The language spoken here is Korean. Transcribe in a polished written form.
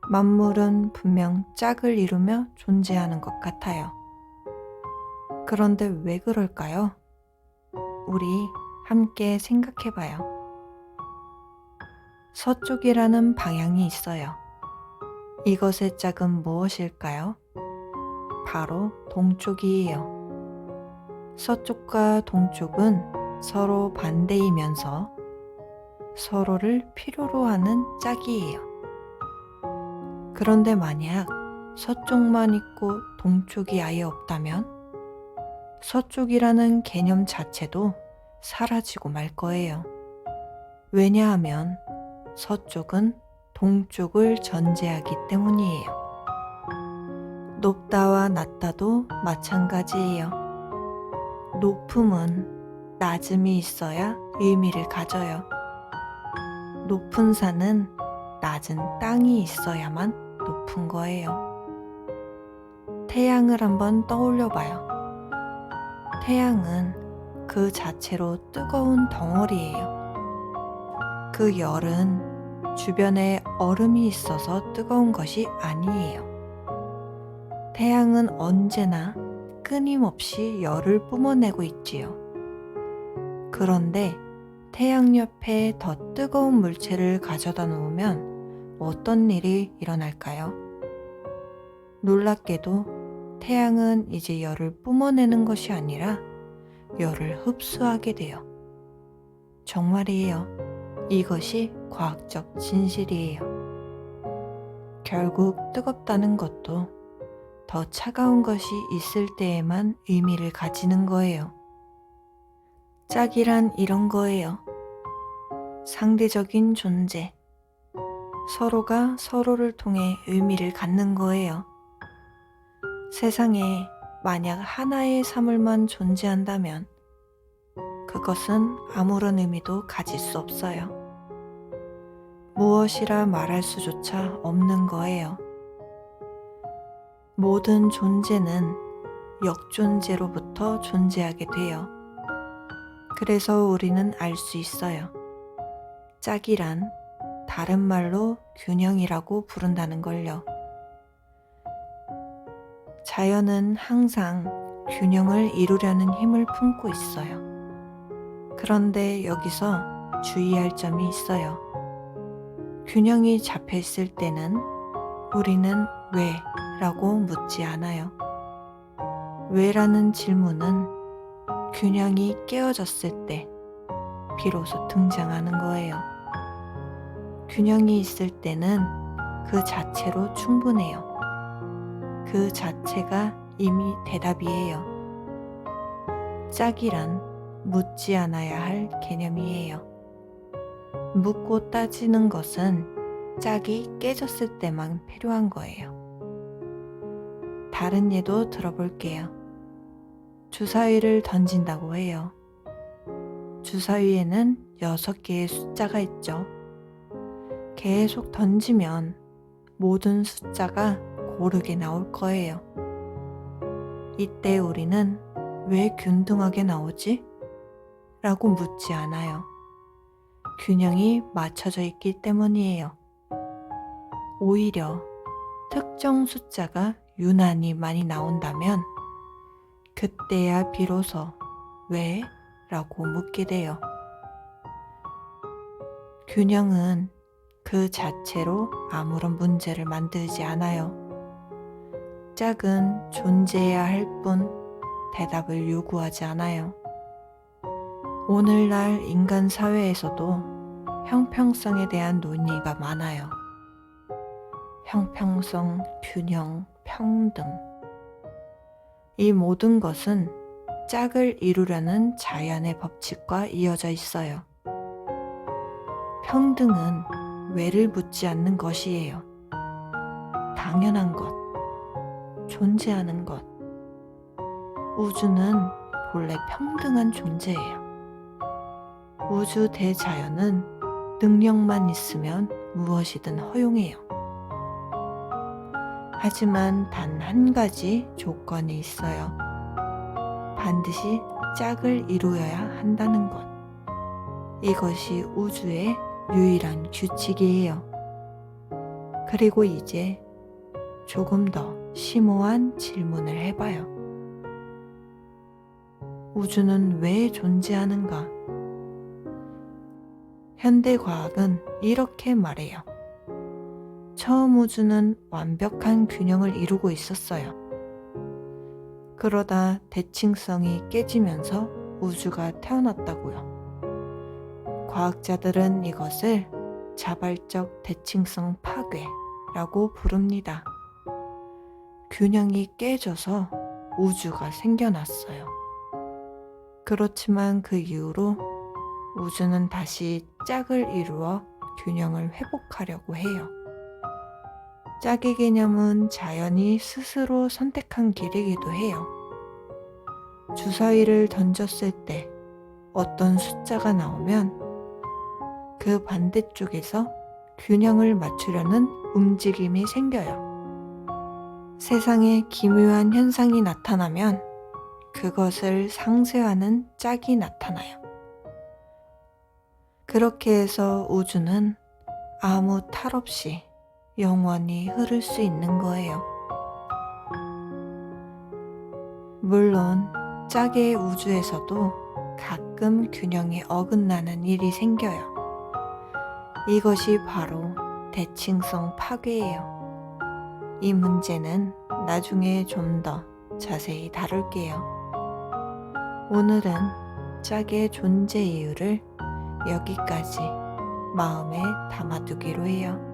만물은 분명 짝을 이루며 존재하는 것 같아요. 그런데 왜 그럴까요? 우리 함께 생각해 봐요. 서쪽이라는 방향이 있어요. 이것의 짝은 무엇일까요? 바로 동쪽이에요. 서쪽과 동쪽은 서로 반대이면서 서로를 필요로 하는 짝이에요. 그런데 만약 서쪽만 있고 동쪽이 아예 없다면 서쪽이라는 개념 자체도 사라지고 말 거예요. 왜냐하면 서쪽은 동쪽을 전제하기 때문이에요. 높다와 낮다도 마찬가지예요. 높음은 낮음이 있어야 의미를 가져요. 높은 산은 낮은 땅이 있어야만 높은 거예요. 태양을 한번 떠올려 봐요. 태양은 그 자체로 뜨거운 덩어리예요. 그 열은 주변에 얼음이 있어서 뜨거운 것이 아니에요. 태양은 언제나 끊임없이 열을 뿜어내고 있지요. 그런데 태양 옆에 더 뜨거운 물체를 가져다 놓으면 어떤 일이 일어날까요? 놀랍게도 태양은 이제 열을 뿜어내는 것이 아니라 열을 흡수하게 돼요. 정말이에요. 이것이 과학적 진실이에요. 결국 뜨겁다는 것도 더 차가운 것이 있을 때에만 의미를 가지는 거예요. 짝이란 이런 거예요. 상대적인 존재. 서로가 서로를 통해 의미를 갖는 거예요. 세상에 만약 하나의 사물만 존재한다면 그것은 아무런 의미도 가질 수 없어요. 무엇이라 말할 수조차 없는 거예요. 모든 존재는 역존재로부터 존재하게 돼요. 그래서 우리는 알 수 있어요. 짝이란 다른 말로 균형이라고 부른다는 걸요. 자연은 항상 균형을 이루려는 힘을 품고 있어요. 그런데 여기서 주의할 점이 있어요. 균형이 잡혀 있을 때는 우리는 왜? 라고 묻지 않아요. 왜라는 질문은 균형이 깨어졌을 때 비로소 등장하는 거예요. 균형이 있을 때는 그 자체로 충분해요. 그 자체가 이미 대답이에요. 짝이란 묻지 않아야 할 개념이에요. 묻고 따지는 것은 짝이 깨졌을 때만 필요한 거예요. 다른 예도 들어볼게요. 주사위를 던진다고 해요. 주사위에는 6개의 숫자가 있죠. 계속 던지면 모든 숫자가 고르게 나올 거예요. 이때 우리는 왜 균등하게 나오지? 라고 묻지 않아요. 균형이 맞춰져 있기 때문이에요. 오히려 특정 숫자가 유난히 많이 나온다면 그때야 비로소 왜? 라고 묻게 돼요. 균형은 그 자체로 아무런 문제를 만들지 않아요. 짝은 존재해야 할 뿐 대답을 요구하지 않아요. 오늘날 인간 사회에서도 형평성에 대한 논의가 많아요. 형평성, 균형, 평등. 이 모든 것은 짝을 이루려는 자연의 법칙과 이어져 있어요. 평등은 왜를 묻지 않는 것이에요. 당연한 것, 존재하는 것. 우주는 본래 평등한 존재예요. 우주 대자연은 능력만 있으면 무엇이든 허용해요. 하지만 단 한 가지 조건이 있어요. 반드시 짝을 이루어야 한다는 것. 이것이 우주의 유일한 규칙이에요. 그리고 이제 조금 더 심오한 질문을 해봐요. 우주는 왜 존재하는가? 현대과학은 이렇게 말해요. 처음 우주는 완벽한 균형을 이루고 있었어요. 그러다 대칭성이 깨지면서 우주가 태어났다고요. 과학자들은 이것을 자발적 대칭성 파괴라고 부릅니다. 균형이 깨져서 우주가 생겨났어요. 그렇지만 그 이후로 우주는 다시 짝을 이루어 균형을 회복하려고 해요. 짝의 개념은 자연이 스스로 선택한 길이기도 해요. 주사위를 던졌을 때 어떤 숫자가 나오면 그 반대쪽에서 균형을 맞추려는 움직임이 생겨요. 세상에 기묘한 현상이 나타나면 그것을 상쇄하는 짝이 나타나요. 그렇게 해서 우주는 아무 탈 없이 영원히 흐를 수 있는 거예요. 물론 짝의 우주에서도 가끔 균형이 어긋나는 일이 생겨요. 이것이 바로 대칭성 파괴예요. 이 문제는 나중에 좀 더 자세히 다룰게요. 오늘은 짝의 존재 이유를 여기까지 마음에 담아두기로 해요.